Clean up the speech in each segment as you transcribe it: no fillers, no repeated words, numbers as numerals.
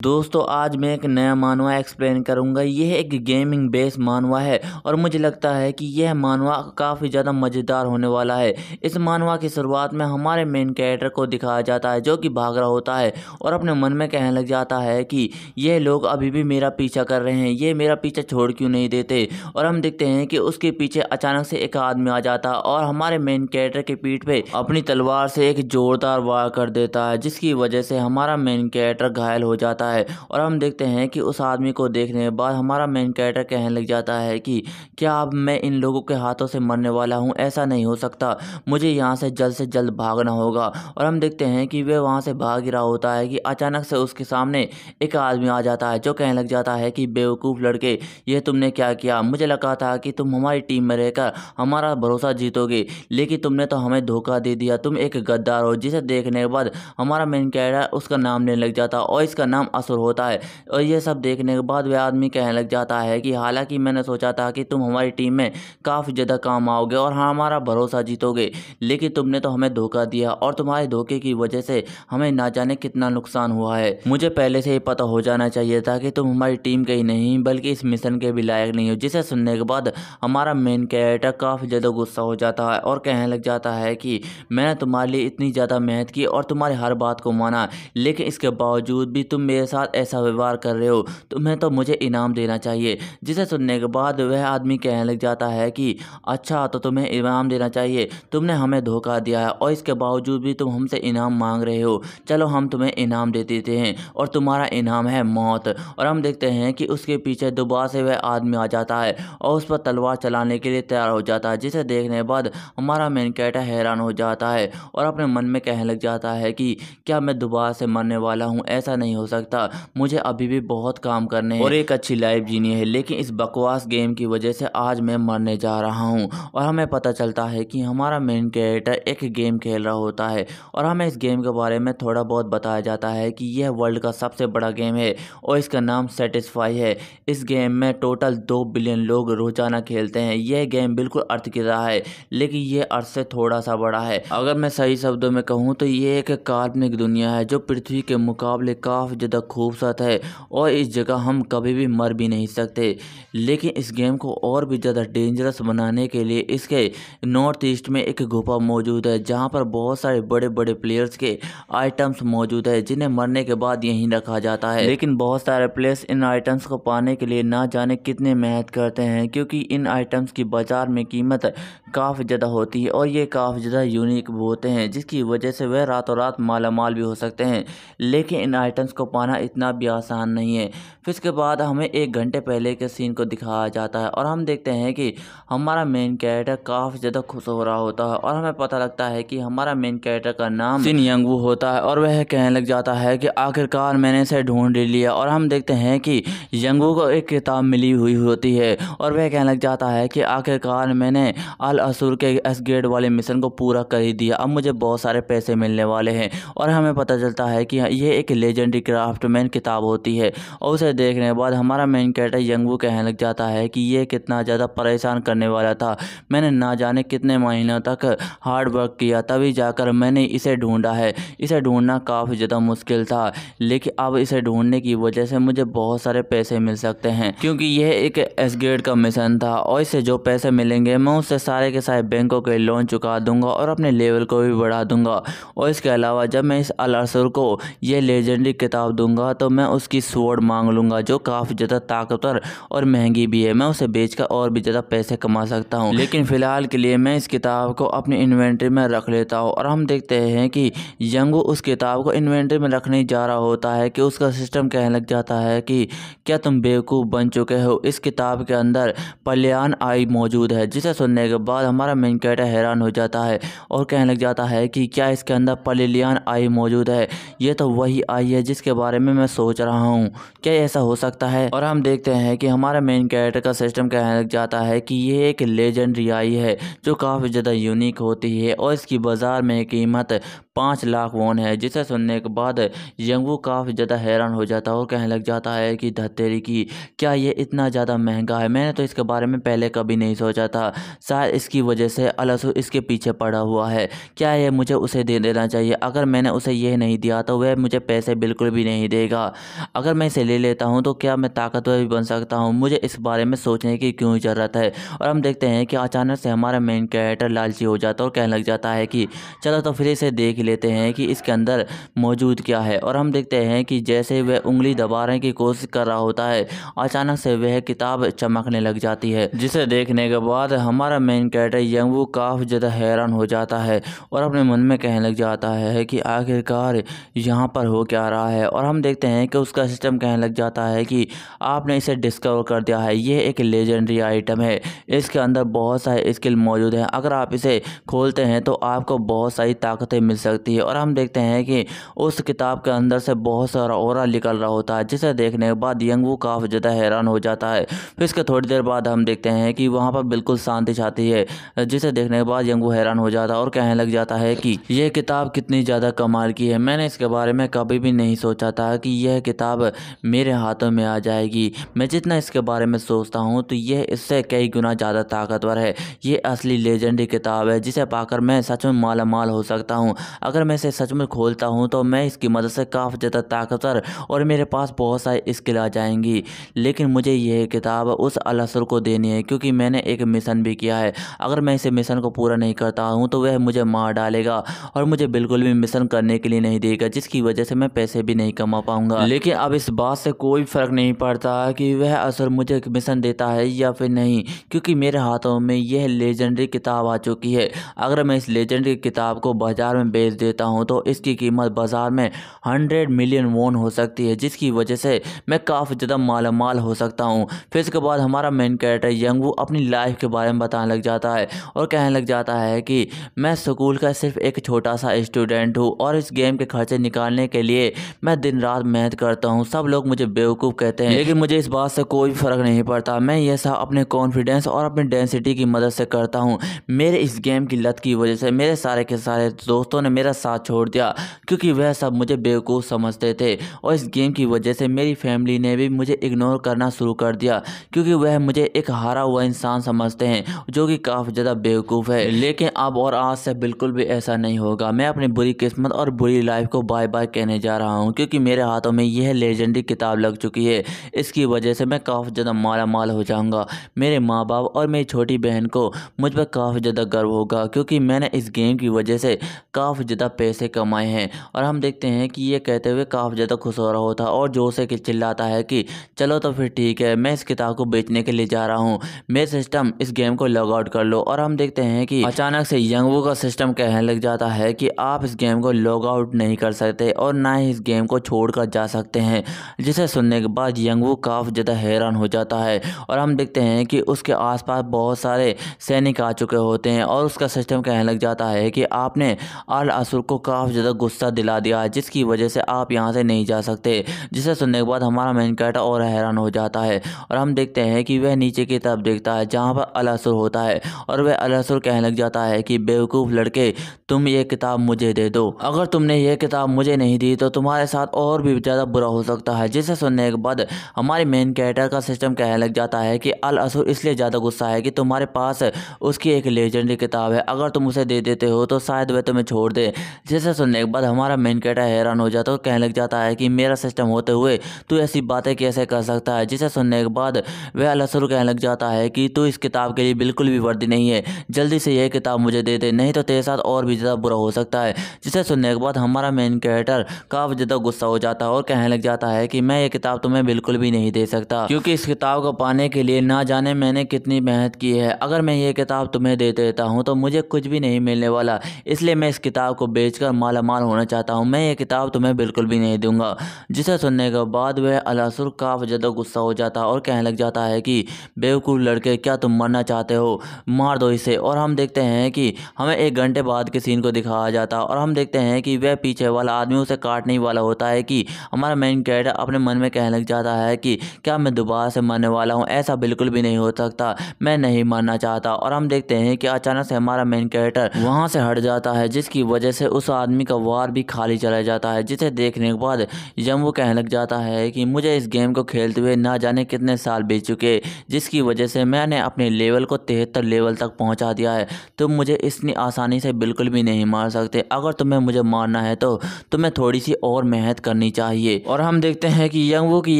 दोस्तों आज मैं एक नया मानवा एक्सप्लेन करूंगा। यह एक गेमिंग बेस मानवा है और मुझे लगता है कि यह मानवा काफ़ी ज़्यादा मज़ेदार होने वाला है। इस मानवा की शुरुआत में हमारे मेन कैरेक्टर को दिखाया जाता है जो कि भाग रहा होता है और अपने मन में कहने लग जाता है कि ये लोग अभी भी मेरा पीछा कर रहे हैं, ये मेरा पीछा छोड़ क्यों नहीं देते। और हम देखते हैं कि उसके पीछे अचानक से एक आदमी आ जाता है और हमारे मेन कैरेक्टर के पीठ पे अपनी तलवार से एक जोरदार वार कर देता है, जिसकी वजह से हमारा मेन कैरेक्टर घायल हो जाता है। और हम देखते हैं कि उस आदमी को देखने के बाद हमारा मेन कैरेक्टर कहने लग जाता है कि क्या अब मैं इन लोगों के हाथों से मरने वाला हूं, ऐसा नहीं हो सकता, मुझे यहां से जल्द भागना होगा। और हम देखते हैं कि वह वहां से भाग ही रहा होता है कि अचानक से उसके सामने एक आदमी आ जाता है जो कहने लग जाता है कि बेवकूफ़ लड़के, ये तुमने क्या किया। मुझे लगा था कि तुम हमारी टीम में रहकर हमारा भरोसा जीतोगे, लेकिन तुमने तो हमें धोखा दे दिया, तुम एक गद्दार हो। जिसे देखने के बाद हमारा मेन कैरेक्टर उसका नाम लेने लग जाता है और इसका नाम असुर होता है। और ये सब देखने के बाद वह आदमी कहने लग जाता है कि हालांकि मैंने सोचा था कि तुम हमारी टीम में काफ़ी ज़्यादा काम आओगे और हमारा भरोसा जीतोगे, लेकिन तुमने तो हमें धोखा दिया और तुम्हारे धोखे की वजह से हमें ना जाने कितना नुकसान हुआ है। मुझे पहले से ही पता हो जाना चाहिए था कि तुम हमारी टीम के ही नहीं बल्कि इस मिशन के भी लायक नहीं हो। जिसे सुनने के बाद हमारा मेन कैरेक्टर काफ़ी ज़्यादा गुस्सा हो जाता है और कहने लग जाता है कि मैंने तुम्हारे लिए इतनी ज़्यादा मेहनत की और तुम्हारी हर बात को माना, लेकिन इसके बावजूद भी तुम मेरे साथ ऐसा व्यवहार कर रहे हो, तुम्हें तो मुझे इनाम देना चाहिए। जिसे सुनने के बाद वह आदमी कहने लग जाता है कि अच्छा, तो तुम्हें इनाम देना चाहिए, तुमने हमें धोखा दिया है और इसके बावजूद भी तुम हमसे इनाम मांग रहे हो, चलो हम तुम्हें इनाम दे देते हैं और तुम्हारा इनाम है मौत। और हम देखते हैं कि उसके पीछे दोबारा से वह आदमी आ जाता है और उस पर तलवार चलाने के लिए तैयार हो जाता है। जिसे देखने के बाद हमारा मेन कैरेक्टर हैरान हो जाता है और अपने मन में कहने लग जाता है कि क्या मैं दोबारा से मरने वाला हूँ, ऐसा नहीं हो सकता, मुझे अभी भी बहुत काम करने हैं और एक अच्छी लाइफ जीनी है, लेकिन इस बकवास गेम की वजह से आज मैं मरने जा रहा हूँ। और हमें पता चलता है कि हमारा मेन कैरेक्टर एक गेम खेल रहा होता है और हमें इस गेम के बारे में थोड़ा बहुत बताया जाता है कि यह वर्ल्ड का सबसे बड़ा गेम है और इसका नाम सेटिस्फाई है। इस गेम में टोटल 2 बिलियन लोग रोजाना खेलते हैं। यह गेम बिल्कुल अर्थ की तरह है, लेकिन यह अर्थ से थोड़ा सा बड़ा है। अगर मैं सही शब्दों में कहूँ तो ये एक काल्पनिक दुनिया है जो पृथ्वी के मुकाबले काफ़ी ज़्यादा खूबसूरत है और इस जगह हम कभी भी मर भी नहीं सकते। लेकिन इस गेम को और भी ज़्यादा डेंजरस बनाने के लिए इसके नॉर्थ ईस्ट में एक गुफा मौजूद है जहाँ पर बहुत सारे बड़े बड़े प्लेयर्स के आइटम्स मौजूद है जिन्हें मरने के बाद यहीं रखा जाता है। लेकिन बहुत सारे प्लेयर्स इन आइटम्स को पाने के लिए ना जाने कितने मेहनत करते हैं, क्योंकि इन आइटम्स की बाज़ार में कीमत काफ़ी ज़्यादा होती है और ये काफ़ी ज़्यादा यूनिक भी होते हैं, जिसकी वजह से वह रातों रात माला माल भी हो सकते हैं। लेकिन इन आइटम्स को पाना इतना भी आसान नहीं है। फिर इसके बाद हमें 1 घंटे पहले के सीन को दिखाया जाता है और हम देखते हैं कि हमारा मेन कैरेक्टर काफ़ी ज़्यादा खुश हो रहा होता है और हमें पता लगता है कि हमारा मेन कैरेक्टर का नाम सिन यंगवू होता है और वह कहने लग जाता है कि आखिरकार मैंने इसे ढूंढ लिया। और हम देखते हैं कि यंगवू को एक किताब मिली हुई होती है और वह कहने लग जाता है कि आखिरकार मैंने अल असुर के एसगेट वाले मिशन को पूरा कर ही दिया, अब मुझे बहुत सारे पैसे मिलने वाले हैं। और हमें पता चलता है कि यह एक लेजेंडरी क्राफ्टमैन किताब होती है और उसे देखने के बाद हमारा मेन कैरेक्टर यंगवू कहने लग जाता है कि ये कितना ज़्यादा परेशान करने वाला था, मैंने ना जाने कितने महीनों तक हार्ड वर्क किया, तभी जाकर मैंने इसे ढूंढा है। इसे ढूंढना काफ़ी ज़्यादा मुश्किल था, लेकिन अब इसे ढूंढने की वजह से मुझे बहुत सारे पैसे मिल सकते हैं, क्योंकि यह एक एसगेट का मिशन था और इससे जो पैसे मिलेंगे मैं उससे सारे के सारे बैंकों के लोन चुका दूंगा और अपने लेवल को भी बढ़ा दूंगा। और इसके अलावा जब मैं इस अल असुर को ये लेजेंडरी किताब दूंगा तो मैं उसकी स्वॉर्ड मांग लूंगा जो काफ़ी ज़्यादा ताकतवर और महंगी भी है, मैं उसे बेचकर और भी ज़्यादा पैसे कमा सकता हूँ। लेकिन फ़िलहाल के लिए मैं इस किताब को अपनी इन्वेंट्री में रख लेता हूँ। और हम देखते हैं कि यंगू उस किताब को इन्वेंट्री में रखने जा रहा होता है कि उसका सिस्टम कहने लग जाता है कि क्या तुम बेवकूफ़ बन चुके हो, इस किताब के अंदर पल्यान आई मौजूद है। जिसे सुनने के बाद हमारा मेन कैरेक्टर हैरान हो जाता है और कहने लग जाता है कि क्या इसके अंदर पल्यान आई मौजूद है, ये तो वही आई है जिसके बारे में मैं सोच रहा हूँ, क्या ऐसा हो सकता है। और हम देखते हैं कि हमारा मेन कैरेक्टर का सिस्टम कहने लग जाता है कि ये एक लेजेंडरी आई है जो काफ़ी ज़्यादा यूनिक होती है और इसकी बाज़ार में कीमत 5 लाख वॉन है। जिसे सुनने के बाद यंगवू काफ़ी ज़्यादा हैरान हो जाता है और कहने लग जाता है कि धत्तेरी की, क्या ये इतना ज़्यादा महंगा है? मैंने तो इसके बारे में पहले कभी नहीं सोचा था। शायद इसकी वजह से अलअसूर इसके पीछे पड़ा हुआ है। क्या ये मुझे उसे दे देना चाहिए? अगर मैंने उसे ये नहीं दिया तो वह मुझे पैसे बिल्कुल भी नहीं देगा। अगर मैं इसे ले लेता हूँ तो क्या मैं ताकतवर भी बन सकता हूँ? मुझे इस बारे में सोचने की क्यों ज़रूरत है? और हम देखते हैं कि अचानक से हमारा मेन कैरेक्टर लालची हो जाता है और कहने लग जाता है कि चलो तो फिर इसे देख लेते हैं कि इसके अंदर मौजूद क्या है। और हम देखते हैं कि जैसे वह उंगली दबाने की कोशिश कर रहा होता है, अचानक से वह किताब चमकने लग जाती है, जिसे देखने के बाद हमारा मेन कैरेक्टर यंगवू काफ़ी ज़्यादा हैरान हो जाता है और अपने मन में कहने लग जाता है कि आखिरकार यहाँ पर हो क्या रहा है। और हम देखते हैं कि उसका सिस्टम कहने लग जाता है कि आपने इसे डिस्कवर कर दिया है, ये एक लेजेंडरी आइटम है, इसके अंदर बहुत सारे स्किल मौजूद हैं, अगर आप इसे खोलते हैं तो आपको बहुत सारी ताकतें मिल सकती है। और हम देखते हैं कि उस किताब के अंदर से बहुत सारा ऑरा निकल रहा होता है, जिसे देखने के बाद यंगवू काफ़ी ज़्यादा हैरान हो जाता है। फिर इसके थोड़ी देर बाद हम देखते हैं कि वहाँ पर बिल्कुल शांति छाती है, जिसे देखने के बाद यंगवू हैरान हो जाता है और कहने लग जाता है कि यह किताब कितनी ज़्यादा कमाल की है। मैंने इसके बारे में कभी भी नहीं सोचा था कि यह किताब मेरे हाथों में आ जाएगी। मैं जितना इसके बारे में सोचता हूँ तो यह इससे कई गुना ज़्यादा ताकतवर है। ये असली लेजेंडरी किताब है जिसे पाकर मैं सच में माला माल हो सकता हूँ। अगर मैं इसे सच में खोलता हूँ तो मैं इसकी मदद से काफ़ी ज़्यादा ताकतवर और मेरे पास बहुत सारी स्किल आ जाएंगी। लेकिन मुझे यह किताब उस अलअसूर को देनी है क्योंकि मैंने एक मिशन भी किया है। अगर मैं इसे मिशन को पूरा नहीं करता हूँ तो वह मुझे मार डालेगा और मुझे बिल्कुल भी मिशन करने के लिए नहीं देगा, जिसकी वजह से मैं पैसे भी नहीं कमा पाऊंगा। लेकिन अब इस बात से कोई फ़र्क नहीं पड़ता कि वह असुर मुझे मिशन देता है या फिर नहीं, क्योंकि मेरे हाथों में यह लेजेंडरी किताब आ चुकी है। अगर मैं इस लेजेंडरी किताब को बाज़ार में बेच देता हूँ तो इसकी कीमत बाज़ार में 100 मिलियन वॉन हो सकती है, जिसकी वजह से मैं काफ़ी ज़्यादा माला माल हो सकता हूँ। फिर इसके बाद हमारा मेन कैरेक्टर यंगवू अपनी लाइफ के बारे में बताने लग जाता है और कहने लग जाता है कि मैं स्कूल का सिर्फ एक छोटा सा स्टूडेंट हूँ और इस गेम के खर्चे निकालने के लिए मैं दिन रात मेहनत करता हूँ। सब लोग मुझे बेवकूफ़ कहते हैं, लेकिन मुझे इस बात से कोई फ़र्क नहीं पड़ता। मैं ये सब अपने कॉन्फिडेंस और अपनी डेंसिटी की मदद से करता हूँ। मेरे इस गेम की लत की वजह से मेरे सारे के सारे दोस्तों ने मेरा साथ छोड़ दिया क्योंकि वह सब मुझे बेवकूफ़ समझते थे। और इस गेम की वजह से मेरी फैमिली ने भी मुझे इग्नोर करना शुरू कर दिया क्योंकि वह मुझे एक हारा हुआ इंसान समझते हैं जो कि काफ़ी ज़्यादा बेवकूफ़ है। लेकिन अब और आज से बिल्कुल भी ऐसा नहीं होगा। मैं अपनी बुरी किस्मत और बुरी लाइफ को बाय बाय कहने जा रहा हूँ क्योंकि मेरे हाथों में यह लेजेंडरी किताब लग चुकी है। इसकी वजह से मैं काफ़ी ज़्यादा माला माल हो जाऊँगा। मेरे माँ बाप और मेरी छोटी बहन को मुझ पर काफ़ी ज़्यादा गर्व होगा क्योंकि मैंने इस गेम की वजह से काफ़ी ज़्यादा पैसे कमाए हैं। और हम देखते हैं कि ये कहते हुए काफ़ी ज़्यादा खुश हो रहा होता है और जोर से चिल्लाता है कि चलो तो फिर ठीक है, मैं इस किताब को बेचने के लिए जा रहा हूँ, मेरे सिस्टम इस गेम को लॉग आउट कर लो। और हम देखते हैं कि अचानक से यंगवू का सिस्टम कहने लग जाता है कि आप इस गेम को लॉग आउट नहीं कर सकते और ना ही इस गेम को छोड़कर जा सकते हैं। जिसे सुनने के बाद यंगवू काफ़ी ज़्यादा हैरान हो जाता है और हम देखते हैं कि उसके आसपास बहुत सारे सैनिक आ चुके होते हैं और उसका सिस्टम कहने लग जाता है कि आपने अलअसूर को काफ़ी ज़्यादा गुस्सा दिला दिया है, जिसकी वजह से आप यहाँ से नहीं जा सकते। जिसे सुनने के बाद हमारा मेन कैरेक्टर और हैरान हो जाता है और हम देखते हैं कि वह नीचे की तरफ देखता है जहाँ पर अलअसूर होता है और वह अलअसूर कहने लग जाता है कि बेवकूफ़ लड़के, तुम ये किताब मुझे दे दो। अगर तुमने ये किताब मुझे नहीं दी तो तुम्हारे साथ और भी ज़्यादा बुरा हो सकता है। जिसे सुनने के बाद हमारे मेन कैरेक्टर का सिस्टम कहने लग जाता है कि अलअसूर इसलिए ज़्यादा गुस्सा है कि तुम्हारे पास उसकी एक लेजेंडरी किताब है, अगर तुम उसे दे देते हो तो शायद वह तुम्हें छोड़ दे। जिसे सुनने के बाद हमारा मेन कैरेक्टर हैरान हो जाता है और कहने लग जाता है कि मेरा सिस्टम होते हुए तू ऐसी बातें कैसे कर सकता है। जिसे सुनने के बाद वह अलअसूर कहने लग जाता है कि तू इस किताब के लिए बिल्कुल भी वर्दी नहीं है, जल्दी से यह किताब मुझे दे दे, नहीं तो तेरे साथ और भी ज़्यादा बुरा हो सकता है। जिसे सुनने के बाद हमारा मेन कैरेक्टर काफ़ी ज़्यादा गुस्सा हो जाता है और कहने लग जाता है कि मैं ये किताब तुम्हें बिल्कुल भी नहीं दे सकता क्योंकि इस किताब को पाने के लिए ना जाने मैंने कितनी मेहनत की है। अगर मैं ये किताब तुम्हें दे देता हूँ तो मुझे कुछ भी नहीं मिलने वाला, इसलिए मैं इस किताब को बेचकर माला माल होना चाहता हूँ। मैं ये किताब तुम्हें बिल्कुल भी नहीं दूंगा। जिसे सुनने के बाद वह अलअसूर काफ़ी ज़्यादा गुस्सा हो जाता है और कहने लग जाता है कि बेवकूफ़ लड़के, क्या तुम मरना चाहते हो, मार दो इसे। और हम देखते हैं कि हमें 1 घंटे बाद के सीन को दिखाया जाता है और हम देखते हैं कि वह पीछे वाला आदमी उसे काटने वाला होता है कि हमारा मेन कैरेक्टर अपने मन में कहने लग जाता है कि क्या मैं दोबारा से मरने वाला हूँ, ऐसा बिल्कुल भी नहीं हो सकता, मैं नहीं मरना चाहता। और हम देखते हैं कि अचानक से हमारा मेन कैरेक्टर वहाँ से हट जाता है, जिसकी वजह वजह से उस आदमी का वार भी खाली चला जाता है, जिसे देखने के बाद यंगवू कहने लग जाता है कि मुझे इस गेम को खेलते हुए ना जाने कितने साल बीत चुके, जिसकी वजह से मैंने अपने लेवल को 73 लेवल तक पहुंचा दिया है। तुम मुझे इतनी आसानी से बिल्कुल भी नहीं मार सकते। अगर तुम्हें मुझे मारना है तो तुम्हें थोड़ी सी और मेहनत करनी चाहिए। और हम देखते हैं कि यंगवू की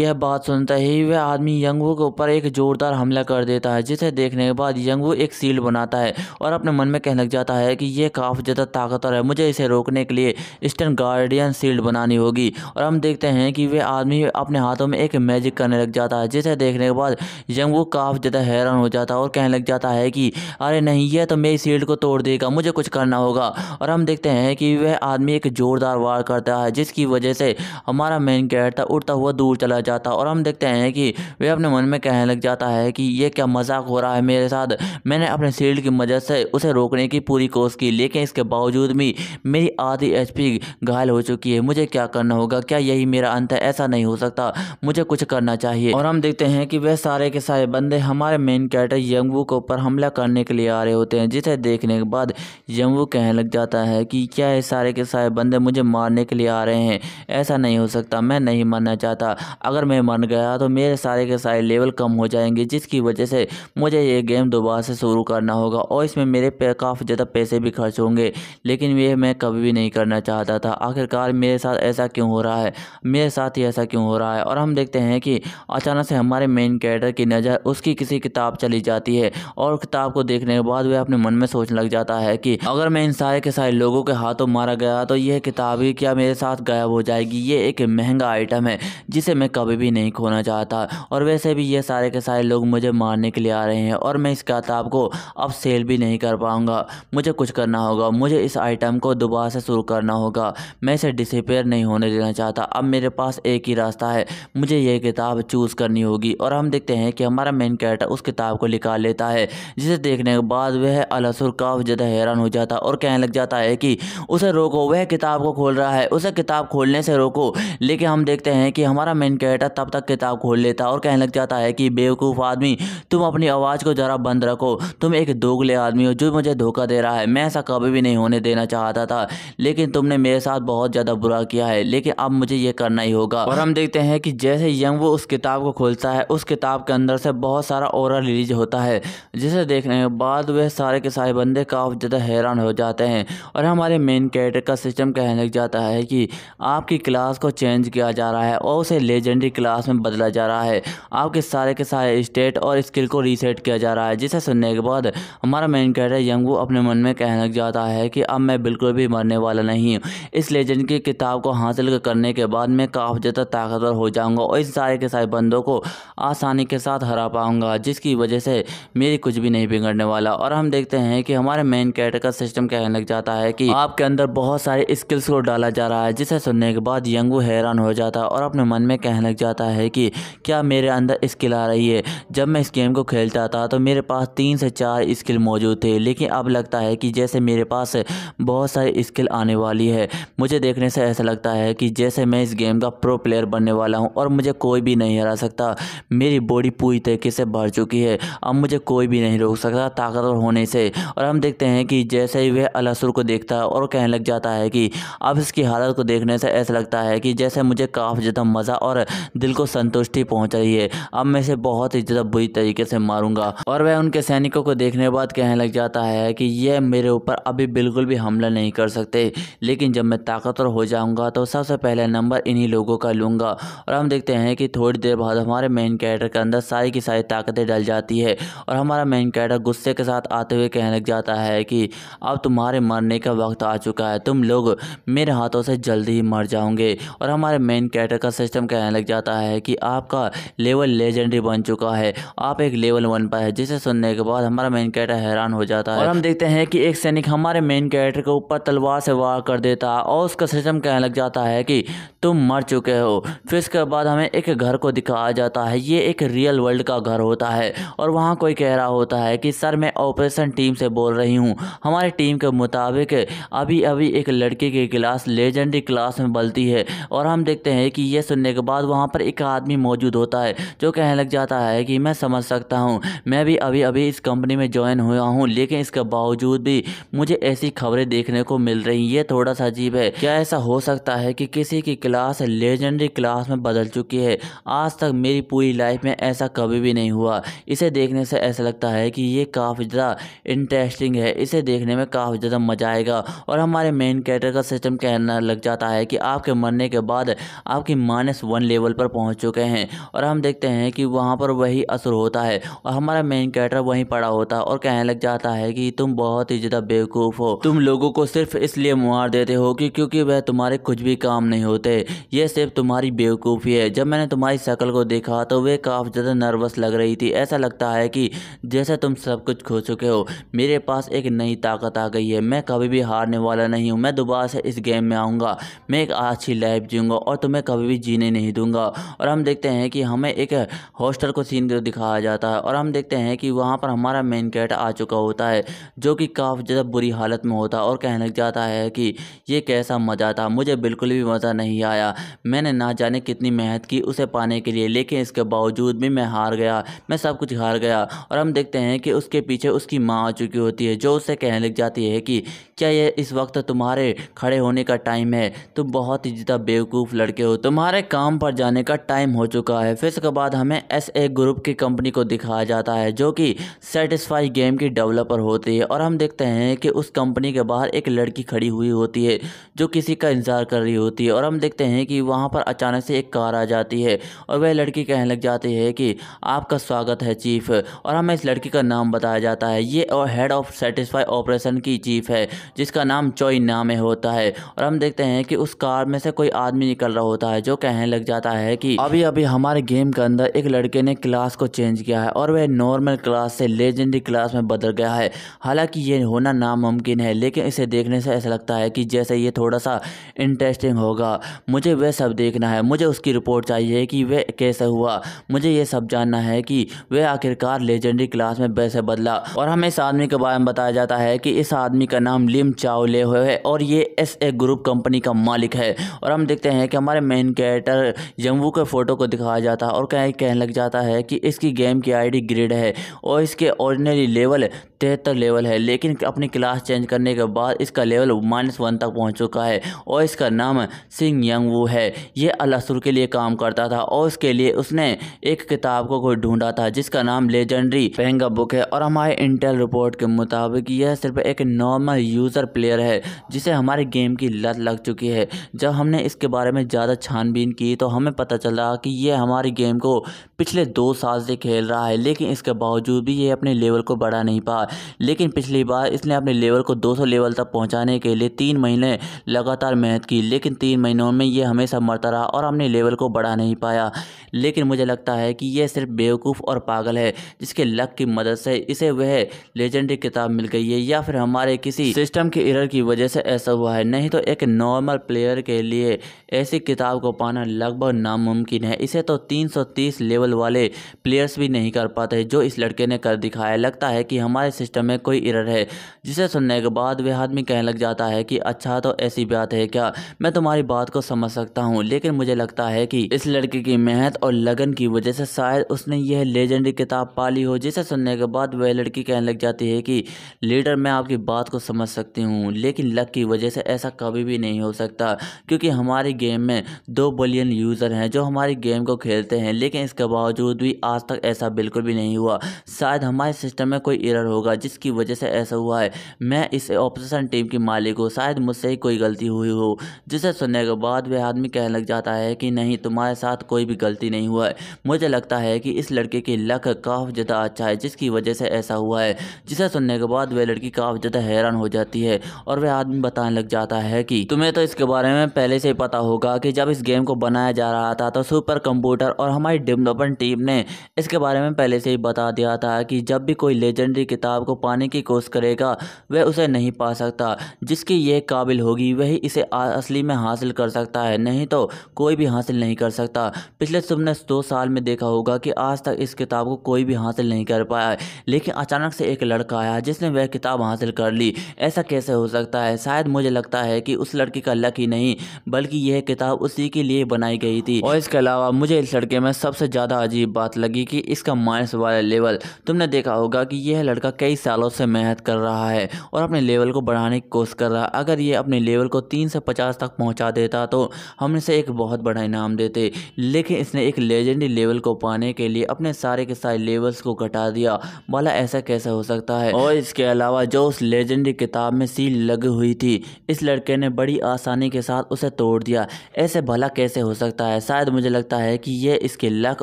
यह बात सुनते ही वह आदमी यंगवू के ऊपर एक जोरदार हमला कर देता है, जिसे देखने के बाद यंगवू एक शील्ड बनाता है और अपने मन में कहने लग जाता है कि यह काफ़ी ज़्यादा ताकतवर है, मुझे इसे रोकने के लिए ईस्टर्न गार्डियन शील्ड बनानी होगी। और हम देखते हैं कि वह आदमी अपने हाथों में एक मैजिक करने लग जाता है, जिसे देखने के बाद यंगवू काफ़ी ज़्यादा हैरान हो जाता है और कहने लग जाता है कि अरे नहीं, यह तो मेरी शील्ड को तोड़ देगा, मुझे कुछ करना होगा। और हम देखते हैं कि वह आदमी एक जोरदार वार करता है, जिसकी वजह से हमारा मेन कैरेक्टर उड़ता हुआ दूर चला जाता है। और हम देखते हैं कि वह अपने मन में कहने लग जाता है कि यह क्या मजाक हो रहा है मेरे साथ। मैंने अपने शील्ड की मदद से उसे रोकने की पूरी कोशिश की, लेकिन इसके बावजूद भी मेरी आधी एचपी घायल हो चुकी है। मुझे क्या करना होगा? क्या यही मेरा अंत है? ऐसा नहीं हो सकता, मुझे कुछ करना चाहिए। और हम देखते हैं कि वह सारे के सारे बंदे हमारे मेन कैरेक्टर यंगवू के ऊपर हमला करने के लिए आ रहे होते हैं, जिसे देखने के बाद यंगवू कहने लग जाता है कि क्या ये सारे के सारे बंदे मुझे मारने के लिए आ रहे हैं? ऐसा नहीं हो सकता, मैं नहीं मरना चाहता। अगर मैं मर गया तो मेरे सारे के सारे लेवल कम हो जाएंगे, जिसकी वजह से मुझे ये गेम दोबारा से शुरू करना होगा और इसमें मेरे पे काफ़ी ज़्यादा पैसे भी खर्च होंगे, लेकिन ये मैं कभी भी नहीं करना चाहता था। आखिरकार मेरे साथ ऐसा क्यों हो रहा है? मेरे साथ ही ऐसा क्यों हो रहा है? और हम देखते हैं कि अचानक से हमारे मेन कैरेक्टर की नज़र उसकी किसी किताब चली जाती है और किताब को देखने के बाद वह अपने मन में सोचने लग जाता है कि अगर मैं इन सारे के सारे लोगों के हाथों मारा गया तो यह किताब ही क्या मेरे साथ गायब हो जाएगी। ये एक महंगा आइटम है जिसे मैं कभी भी नहीं खोना चाहता, और वैसे भी ये सारे के सारे लोग मुझे मारने के लिए आ रहे हैं और मैं इस किताब को अब सेल भी नहीं कर पाऊंगा। मुझे कुछ करना होगा, मुझे इस आइटम को दोबारा से शुरू करना होगा। मैं इसे डिसअपीयर नहीं होने देना चाहता। अब मेरे पास एक ही रास्ता है, मुझे ये किताब चूज़ करनी होगी। और हम देखते हैं कि हमारा मेन कैरेक्टर उस किताब को निकाल लेता है, जिसे देखने के बाद वह अलसुर काफ़ी ज़्यादा हैरान हो जाता है और कहने लग जाता है कि उसे रोको, वह किताब को खोल रहा है, उसे किताब खोलने से रोको। लेकिन हम देखते हैं कि हमारा मेन कैरेक्टर तब तक किताब खोल लेता है और कहने लग जाता है कि बेवकूफ़ आदमी, तुम अपनी आवाज़ को ज़रा बंद रखो, तुम एक दोगले आदमी हो जो मुझे धोखा दे रहा है। मैं ऐसा कभी भी नहीं होने देना चाहता था, लेकिन तुमने मेरे साथ बहुत ज़्यादा बुरा किया है, लेकिन अब मुझे ये करना ही होगा। और हम देखते हैं कि जैसे यंगवू उस किताब को खोलता है, उस किताब के अंदर से बहुत सारा ऑरा रिलीज होता है, जिसे देखने के बाद वह सारे के सारे बंदे काफ़ी ज़्यादा हैरान हो जाते हैं। और हमारे मेन कैरेक्टर का सिस्टम कहने लग जाता है कि आपकी क्लास को चेंज किया जा रहा है और उसे लेजेंडरी क्लास में बदला जा रहा है। आपके सारे के सारे स्टेट और स्किल को रीसेट किया जा रहा है। जिसे सुनने के बाद हमारा मेन कैरेक्टर यंगवू अपने मन में कहने लग जाता है कि अब मैं बिल्कुल भी मरने वाला नहीं हूँ। इस लेजेंड की किताब को हासिल करने के बाद मैं काफ़ी ज़्यादा ताकतवर हो जाऊँगा और इस सारे के सारे बंदों को आसानी के साथ हरा पाऊँगा, जिसकी वजह से मेरी कुछ भी नहीं बिगड़ने वाला। और हम देखते हैं कि हमारे मेन कैरेक्टर का सिस्टम कहने लग जाता है कि आपके अंदर बहुत सारे स्किल्स को डाला जा रहा है। जिसे सुनने के बाद यंगवू हैरान हो जाता है और अपने मन में कहने लग जाता है कि क्या मेरे अंदर स्किल आ रही है? जब मैं इस गेम को खेलता था तो मेरे पास 3 से 4 स्किल मौजूद थे, लेकिन अब लगता है कि जैसे मेरे पास बहुत सारी स्किल आने वाली है। मुझे देखने से ऐसा लगता है कि जैसे मैं इस गेम का प्रो प्लेयर बनने वाला हूँ और मुझे कोई भी नहीं हरा सकता। मेरी बॉडी पूरी तरीके से भर चुकी है, अब मुझे कोई भी नहीं रोक सकता ताकतवर होने से। और हम देखते हैं कि जैसे ही वह अलसुर को देखता है और कहने लग जाता है कि अब इसकी हालत को देखने से ऐसा लगता है कि जैसे मुझे काफ़ी ज़्यादा मज़ा और दिल को संतुष्टि पहुंच रही है। अब मैं इसे बहुत ही ज़्यादा बुरी तरीके से मारूंगा। और वह उनके सैनिकों को देखने के बाद कहने लग जाता है कि यह मेरे ऊपर अभी बिल्कुल भी हमला नहीं कर सकते, लेकिन जब मैं ताकतवर हो जाऊंगा तो सबसे पहले नंबर इन्हीं लोगों का लूँगा। और हम देखते हैं कि थोड़ी देर बाद हमारे मेन कैरेक्टर के अंदर सारी की सारी ताकतें डल जाती है और हमारा मेन कैरेक्टर गुस्से के साथ आते हुए कहने लग जाता है कि अब तुम्हारे मरने का वक्त आ चुका है, तुम लोग मेरे हाथों से जल्दी ही मर जाओगे। और हमारे मेन कैरेक्टर का सिस्टम कहने लग जाता है कि आपका लेवल लेजेंडरी बन चुका है, आप एक लेवल 1 पर है। जिसे सुनने के बाद हमारा मेन कैरेक्टर हैरान हो जाता है और हम देखते हैं कि एक सैनिक हमारे मेन कैरेक्टर के ऊपर तलवार से वार कर देता है और उसका सिस्टम कहने लग जाता है कि तुम मर चुके हो। फिर इसके बाद हमें एक घर को दिखाया जाता है। ये एक रियल वर्ल्ड का घर होता है और वहाँ कोई कह रहा होता है कि सर मैं ऑपरेशन टीम से बोल रही हूँ। हमारी टीम के मुताबिक अभी अभी एक लड़की की क्लास लेजेंडरी क्लास में बदलती है। और हम देखते हैं कि ये सुनने के बाद वहाँ पर एक आदमी मौजूद होता है जो कहने लग जाता है कि मैं समझ सकता हूँ, मैं भी अभी अभी इस कंपनी में ज्वाइन हुआ हूँ, लेकिन इसके बावजूद भी मुझे ऐसी खबरें देखने देखने को मिल रही, ये थोड़ा सा अजीब है। क्या ऐसा हो सकता है कि किसी की क्लास लेजेंडरी क्लास में बदल चुकी है? आज तक मेरी पूरी लाइफ में ऐसा कभी भी नहीं हुआ। इसे देखने से ऐसा लगता है कि ये काफ़ी ज़्यादा इंटरेस्टिंग है, इसे देखने में काफ़ी ज़्यादा मजा आएगा। और हमारे मेन कैरेक्टर का सिस्टम कहना लग जाता है कि आपके मरने के बाद आपकी -1 लेवल पर पहुंच चुके हैं। और हम देखते हैं कि वहां पर वही असुर होता है और हमारा मेन कैरेक्टर वहीं पड़ा होता है और कहने लग जाता है कि तुम बहुत ही ज़्यादा बेवकूफ़ हो, तुम लोगों को सिर्फ इसलिए मार देते हो कि क्योंकि वह तुम्हारे कुछ भी काम नहीं होते, ये सिर्फ तुम्हारी बेवकूफ़ी है। जब मैंने तुम्हारी शक्ल को देखा तो वे काफ़ी ज़्यादा नर्वस लग रही थी, ऐसा लगता है कि जैसे तुम सब कुछ खो चुके हो। मेरे पास एक नई ताकत आ गई है, मैं कभी भी हारने वाला नहीं हूँ। मैं दोबारा से इस गेम में आऊँगा, मैं एक अच्छी लाइफ जीऊँगा और तुम्हें कभी भी जीने नहीं दूंगा। और हम देखते हैं कि हमें एक हॉस्टल को सीन दिखाया जाता है और हम देखते हैं कि वहाँ पर हमारा मेन कैरेक्टर आ चुका होता है, जो कि काफ़ी ज़्यादा बुरी हालत में होता है और कहने लग जाता है कि ये कैसा मज़ा था, मुझे बिल्कुल भी मज़ा नहीं आया। मैंने ना जाने कितनी मेहनत की उसे पाने के लिए, लेकिन इसके बावजूद भी मैं हार गया, मैं सब कुछ हार गया। और हम देखते हैं कि उसके पीछे उसकी माँ आ चुकी होती है, जो उससे कहने लग जाती है कि क्या ये इस वक्त तुम्हारे खड़े होने का टाइम है? तुम बहुत ही ज़्यादा बेवकूफ़ लड़के हो, तुम्हारे काम पर जाने का टाइम हो चुका है। फिर उसके बाद हमें SA ग्रुप की कंपनी को दिखाया जाता है, जो कि सैटिस्फाई गेम की डेवलपर होती है। और हम देखते हैं कि उस कंपनी के बाहर एक लड़की खड़ी हुई होती है, जो किसी का इंतज़ार कर रही होती है। और हम देखते हैं कि वहाँ पर अचानक से एक कार आ जाती है और वह लड़की कहने लग जाती है कि आपका स्वागत है चीफ। और हमें इस लड़की का नाम बताया जाता है, ये हेड ऑफ सैटिस्फाई ऑपरेशन की चीफ है, जिसका नाम चोई नामे होता है। और हम देखते हैं कि उस कार में से कोई आदमी निकल रहा होता है, जो कहने लग जाता है कि अभी अभी हमारे गेम के अंदर एक लड़के ने क्लास को चेंज किया है और वह नॉर्मल क्लास से लेजेंडरी क्लास में बदल गया है। हालांकि ये होना नामुमकिन है, लेकिन इसे देखने से ऐसा लगता है कि जैसे ये थोड़ा सा इंटरेस्टिंग होगा। मुझे वह सब देखना है, मुझे उसकी रिपोर्ट चाहिए कि वह कैसे हुआ, मुझे ये सब जानना है कि वह आखिरकार लेजेंडरी क्लास में वैसे बदला। और हमें इस आदमी के बारे में बताया जाता है कि इस आदमी का नाम लिम चाओ ले है और ये SA ग्रुप कंपनी का मालिक है। और हम देखते हैं कि हमारे मेन कैरेक्टर यंगवू के फोटो को दिखाया जाता है और कहने लग जाता है कि इसकी गेम की ID ग्रेड है और इसके ऑर्डिनरी लेवल 73 लेवल है, लेकिन अपनी क्लास चेंज करने के बाद इसका लेवल -1 तक पहुंच चुका है। और इसका नाम सिंह यंगवू है। ये अल-असुर के लिए काम करता था और उसके लिए उसने एक किताब को कोई ढूंढा था, जिसका नाम लेजेंडरी पेंगा बुक है। और हमारे इंटेल रिपोर्ट के मुताबिक यह सिर्फ एक नॉर्मल यूज़र प्लेयर है, जिसे हमारे गेम की लत लग चुकी है। जब हमने इसके बारे में ज़्यादा छानबीन की तो हमें पता चला कि यह हमारी गेम को पिछले 2 साल से खेल रहा है, लेकिन इसके बावजूद भी ये अपने लेवल को बढ़ा नहीं पाया। लेकिन पिछली बार इसने अपने लेवल को 200 लेवल तक पहुंचाने के लिए 3 महीने लगातार मेहनत की, लेकिन 3 महीनों में ये हमेशा मरता रहा और अपने लेवल को बढ़ा नहीं पाया। लेकिन मुझे लगता है कि यह सिर्फ बेवकूफ़ और पागल है, जिसके लक की मदद से इसे वह लेजेंडरी किताब मिल गई है, या फिर हमारे किसी सिस्टम के एरर की वजह से ऐसा हुआ है। नहीं तो एक नॉर्मल प्लेयर के लिए ऐसी किताब को पाना लगभग नामुमकिन है। इसे तो 330 लेवल वाले प्लेयर्स भी नहीं कर पाते, जो इस लड़के ने कर दिखाया। लगता है कि हमारे सिस्टम में कोई एरर है। जिसे सुनने के बाद वह आदमी कहने लग जाता है कि अच्छा, तो ऐसी बात है क्या? मैं तुम्हारी बात को समझ सकता हूँ, लेकिन मुझे लगता है कि इस लड़के की मेहनत और लगन की वजह से शायद उसने यह लेजेंडरी किताब पाली हो। जिसे सुनने के बाद वह लड़की कहने लग जाती है कि लीडर, मैं आपकी बात को समझ सकती हूँ, लेकिन लक की वजह से ऐसा कभी भी नहीं हो सकता, क्योंकि हमारी गेम में 2 बिलियन यूज़र हैं जो हमारी गेम को खेलते हैं, लेकिन इसके बावजूद भी आज तक ऐसा बिल्कुल भी नहीं हुआ। शायद हमारे सिस्टम में कोई एरर होगा जिसकी वजह से ऐसा हुआ है। मैं इस ऑपोजिशन टीम की मालिक हूँ, शायद मुझसे ही कोई गलती हुई हो। जिसे सुनने के बाद वह आदमी कहने लग जाता है कि नहीं, तुम्हारे साथ कोई भी गलती नहीं हुआ है। मुझे लगता है कि इस लड़के की लक काफ़ी ज़्यादा अच्छा है, जिसकी वजह से ऐसा हुआ है। जिसे सुनने के बाद वह लड़की काफ़ी ज़्यादा हैरान हो जाती है और वह आदमी बताने लग जाता है कि तुम्हें तो इसके बारे में पहले से ही पता होगा कि जब इस गेम को बनाया जा रहा था तो सुपर कंप्यूटर और हमारी डेवलपमेंट टीम ने इसके बारे में पहले से ही बता दिया था कि जब भी कोई लेजेंडरी किताब को पाने की कोशिश करेगा वह उसे नहीं पा सकता। जिसकी ये काबिल होगी वही इसे असली में हासिल कर सकता है, नहीं तो कोई भी हासिल नहीं कर सकता। पिछले तुमने 2 साल में देखा होगा कि आज तक इस किताब को कोई भी हासिल नहीं कर पाया है, लेकिन अचानक से एक लड़का आया जिसने वह किताब हासिल कर ली। ऐसा कैसे हो सकता है? शायद मुझे लगता है कि उस लड़की का लक ही नहीं, बल्कि यह किताब उसी के लिए बनाई गई थी। और इसके अलावा मुझे इस लड़के में सबसे ज़्यादा ज़्यादा अजीब बात लगी कि इसका माइनस वाला लेवल। तुमने देखा होगा कि यह लड़का कई सालों से मेहनत कर रहा है और अपने लेवल को बढ़ाने की कोशिश कर रहा है। अगर ये अपने लेवल को 3 से 50 तक पहुंचा देता तो हम इसे एक बहुत बड़ा इनाम देते, लेकिन इसने एक लेजेंडरी लेवल को पाने के लिए अपने सारे के सारे लेवल्स को घटा दिया। भला ऐसा कैसे हो सकता है? और इसके अलावा जो उस लेजेंडरी किताब में सील लगी हुई थी, इस लड़के ने बड़ी आसानी के साथ उसे तोड़ दिया। ऐसे भला कैसे हो सकता है? शायद मुझे लगता है कि यह इसके लक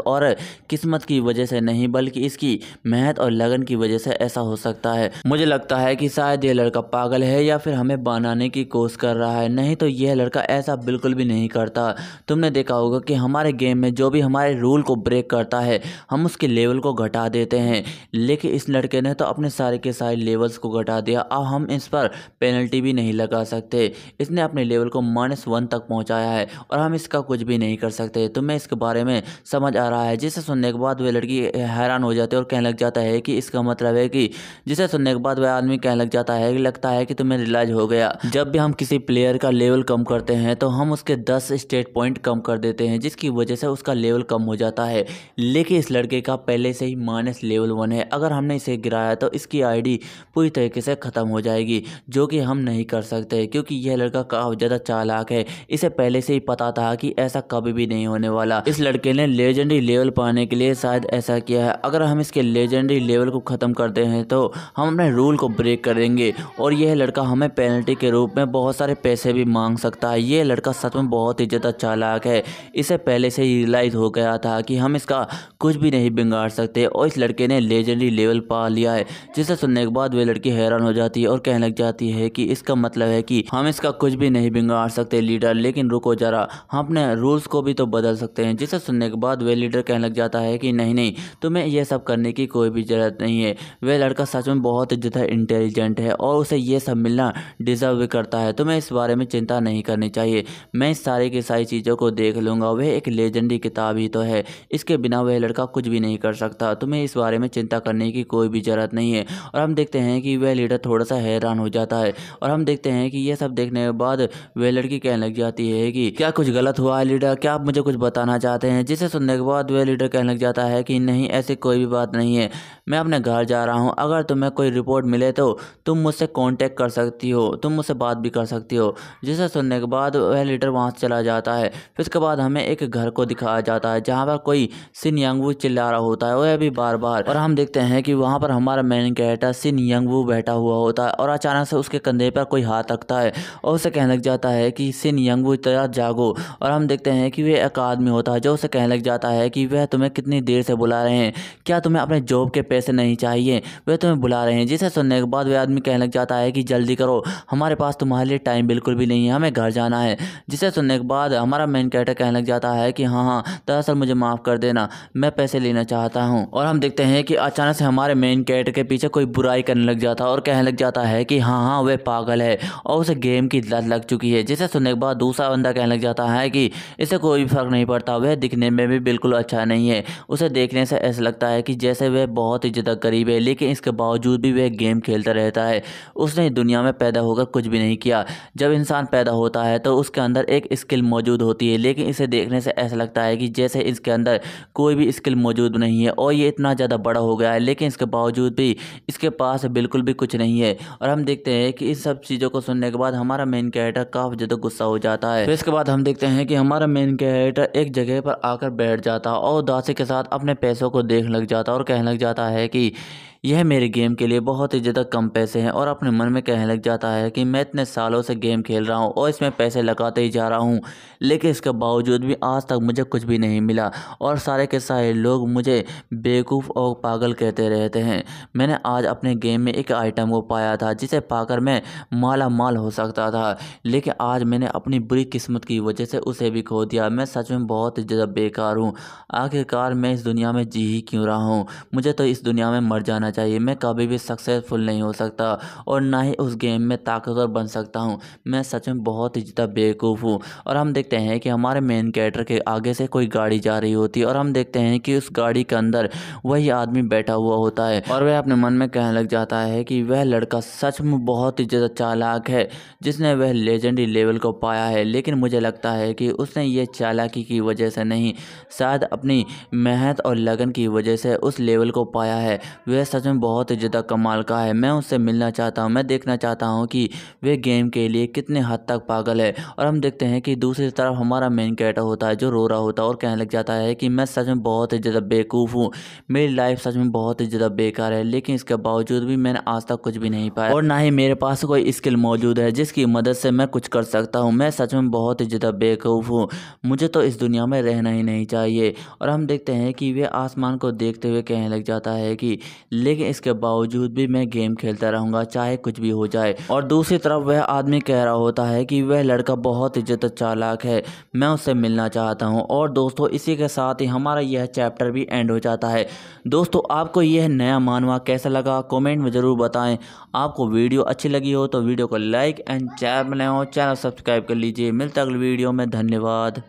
और किस्मत की वजह से नहीं, बल्कि इसकी मेहनत और लगन की वजह से ऐसा हो सकता है। मुझे लगता है कि शायद यह लड़का पागल है या फिर हमें बनाने की कोशिश कर रहा है, नहीं तो यह लड़का ऐसा बिल्कुल भी नहीं करता। तुमने देखा होगा कि हमारे गेम में जो भी हमारे रूल को ब्रेक करता है, हम उसके लेवल को घटा देते हैं, लेकिन इस लड़के ने तो अपने सारे के सारे लेवल्स को घटा दिया। अब हम इस पर पेनल्टी भी नहीं लगा सकते। इसने अपने लेवल को -1 तक पहुंचाया है और हम इसका कुछ भी नहीं कर सकते। तुम्हें इसके बारे में समझ आ रहा है? जिसे सुनने के बाद वह लड़की हैरान हो जाती है और कहने लग जाता है कि इसका मतलब है कि जिसे सुनने के बाद वह आदमी कहने लग जाता है कि लगता है कि तुम्हें रियलाइज हो गया। जब भी हम किसी प्लेयर का लेवल कम करते हैं तो हम उसके 10 स्टेट पॉइंट कम कर देते हैं, जिसकी वजह से उसका लेवल कम हो जाता है। लेकिन इस लड़के का पहले से ही -लेवल 1 है। अगर हमने इसे गिराया तो इसकी आईडी पूरी तरीके से ख़त्म हो जाएगी, जो कि हम नहीं कर सकते क्योंकि यह लड़का काफ़ी ज़्यादा चालाक है। इसे पहले से ही पता था कि ऐसा कभी भी नहीं होने वाला। इस लड़के ने लेजेंडरी लेवल पाने के लिए शायद ऐसा किया है। अगर हम इसके लेजेंडरी लेवल को ख़त्म करते हैं तो हम अपने रूल को ब्रेक करेंगे और यह लड़का हमें पेनल्टी के रूप में बहुत सारे पैसे भी मांग सकता है। ये लड़का सच में बहुत ही ज़्यादा चालाक है। इसे पहले से ही रियलाइज़ हो गया था कि हम इसका कुछ भी नहीं बिगाड़ सकते और इस लड़के ने लेजेंडरी लेवल पा लिया है। जिसे सुनने के बाद वे लड़की हैरान हो जाती है और कहने लग जाती है कि इसका मतलब है कि हम इसका कुछ भी नहीं बिगाड़ सकते लीडर, लेकिन रुको जरा, हम अपने रूल्स को भी तो बदल सकते हैं। जिसे सुनने के बाद वे लीडर कहने लग जाता है कि नहीं नहीं, तुम्हें यह सब करने की कोई भी ज़रूरत नहीं है। वह लड़का सच में बहुत ज़्यादा इंटेलिजेंट है और उसे ये सब मिलना डिजर्व भी करता है। तुम्हें इस बारे में चिंता नहीं करनी चाहिए। मैं इस सारी की सारी चीज़ों को देख लूँगा। वह एक लेजेंडरी किताब ही तो है, इसके बिना वह लड़का कुछ भी नहीं कर सकता। तुम्हें इस बारे में चिंता करने की कोई भी ज़रूरत नहीं है। और हम देखते हैं कि वह लीडर थोड़ा सा हैरान हो जाता है और हम देखते हैं कि यह सब देखने के बाद वह लड़की कहने लग जाती है कि क्या कुछ गलत हुआ है लीडर? क्या आप मुझे कुछ बताना चाहते हैं? जिसे सुनने के बाद वह लीडर कहने लग जाता है कि नहीं, ऐसी कोई भी बात नहीं है। मैं अपने घर जा रहा हूँ। अगर तुम्हें कोई रिपोर्ट मिले तो तुम मुझसे कांटेक्ट कर सकती हो, तुम मुझसे बात भी कर सकती हो। जिसे सुनने के बाद वह लीडर वहाँ से चला जाता है। फिर उसके बाद हमें एक घर को दिखाया जाता है जहाँ पर कोई सिन यंगवू चिल्ला रहा होता है, वह भी बार बार। और हम देखते हैं कि वहाँ पर हमारा मेन कैरेक्टर सिन यंगवू बैठा हुआ होता है और अचानक से उसके कंधे पर कोई हाथ रखता है और उसे कहने लग जाता है कि सिन यंगवू तेरा जागो। और हम देखते हैं कि वह एक आदमी होता है जो उसे कहने लग जाता है कि वह तुम्हें कितनी देर से बुला रहे हैं, क्या तुम्हें अपने जॉब के पैसे नहीं चाहिए? वह तुम्हें बुला रहे हैं। जिसे सुनने के बाद वह आदमी कहने लग जाता है कि जल्दी करो, हमारे पास तुम्हारे लिए टाइम बिल्कुल भी नहीं है, हमें घर जाना है। जिसे सुनने के बाद हमारा मेन कैरेक्टर कहने लग जाता है कि हाँ, दरअसल मुझे माफ़ कर देना, मैं पैसे लेना चाहता हूँ। और हम देखते हैं कि अचानक से हमारे मेन कैरेक्टर के पीछे कोई बुराई करने लग जाता है और कहने लग जाता है कि हाँ, वह पागल है और उसे गेम की लत लग चुकी है। जिसे सुनने के बाद दूसरा बंदा कहने लग जाता है कि इसे कोई भी फर्क नहीं पड़ता, वह दिखने में भी बिल्कुल अच्छा नहीं है। उसे देखने से ऐसा लगता है कि जैसे वह बहुत ही ज़्यादा गरीब है, लेकिन इसके बावजूद भी वह गेम खेलता रहता है। उसने दुनिया में पैदा होकर कुछ भी नहीं किया। जब इंसान पैदा होता है तो उसके अंदर एक स्किल मौजूद होती है, लेकिन इसे देखने से ऐसा लगता है कि जैसे इसके अंदर कोई भी स्किल मौजूद नहीं है और ये इतना ज़्यादा बड़ा हो गया है, लेकिन इसके बावजूद भी इसके पास बिल्कुल भी कुछ नहीं है। और हम देखते हैं कि इस सब चीज़ों को सुनने के बाद हमारा मेन कैरेक्टर काफ़ी ज़्यादा गुस्सा हो जाता है। फिर इसके बाद हम देखते हैं कि हमारा मेन कैरेक्टर एक जगह पर आकर बैठ जाता है और उदासी के साथ अपने पैसों को देख लग जाता है और कहने लग जाता है कि यह मेरे गेम के लिए बहुत ही ज़्यादा कम पैसे हैं। और अपने मन में कहने लग जाता है कि मैं इतने सालों से गेम खेल रहा हूँ और इसमें पैसे लगाते ही जा रहा हूँ, लेकिन इसके बावजूद भी आज तक मुझे कुछ भी नहीं मिला और सारे के सारे लोग मुझे बेवकूफ़ और पागल कहते रहते हैं। मैंने आज अपने गेम में एक आइटम को पाया था जिसे पाकर मैं माला माल हो सकता था, लेकिन आज मैंने अपनी बुरी किस्मत की वजह से उसे भी खो दिया। मैं सच में बहुत ही ज़्यादा बेकार हूँ। आखिरकार मैं इस दुनिया में जी ही क्यों रहा हूँ? मुझे तो इस दुनिया में मर जाना करना चाहिए। मैं कभी भी सक्सेसफुल नहीं हो सकता और ना ही उस गेम में ताकतवर बन सकता हूँ। मैं सच में बहुत ही ज़्यादा बेवकूफ़ हूँ। और हम देखते हैं कि हमारे मेन कैरेक्टर के आगे से कोई गाड़ी जा रही होती है और हम देखते हैं कि उस गाड़ी के अंदर वही आदमी बैठा हुआ होता है और वह अपने मन में कहने लग जाता है कि वह लड़का सच में बहुत ही ज़्यादा चालाक है जिसने वह लेजेंडरी लेवल को पाया है। लेकिन मुझे लगता है कि उसने ये चालाकी की वजह से नहीं, शायद अपनी मेहनत और लगन की वजह से उस लेवल को पाया है। वह सच में बहुत ही ज़्यादा कमाल का है। मैं उससे मिलना चाहता हूँ। मैं देखना चाहता हूँ कि वह गेम के लिए कितने हद तक पागल है। और हम देखते हैं कि दूसरी तरफ हमारा मेन कैरेक्टर होता है जो रो रहा होता है और कहने लग जाता है कि मैं सच में बहुत ही ज़्यादा बेवकूफ़ हूँ। मेरी लाइफ सच में बहुत ही ज़्यादा बेकार है, लेकिन इसके बावजूद भी मैंने आज तक कुछ भी नहीं पाया और ना ही मेरे पास कोई स्किल मौजूद है जिसकी मदद से मैं कुछ कर सकता हूँ। मैं सच में बहुत ही ज़्यादा बेवकूफ़ हूँ। मुझे तो इस दुनिया में रहना ही नहीं चाहिए। और हम देखते हैं कि वह आसमान को देखते हुए कहने लग जाता है कि लेकिन इसके बावजूद भी मैं गेम खेलता रहूँगा चाहे कुछ भी हो जाए। और दूसरी तरफ वह आदमी कह रहा होता है कि वह लड़का बहुत ही ज़्यादा चालाक है, मैं उससे मिलना चाहता हूँ। और दोस्तों इसी के साथ ही हमारा यह चैप्टर भी एंड हो जाता है। दोस्तों आपको यह नया मानवा कैसा लगा कमेंट में ज़रूर बताएं। आपको वीडियो अच्छी लगी हो तो वीडियो को लाइक एंड चैनल बनाओ, चैनल सब्सक्राइब कर लीजिए। मिलते अगली वीडियो में, धन्यवाद।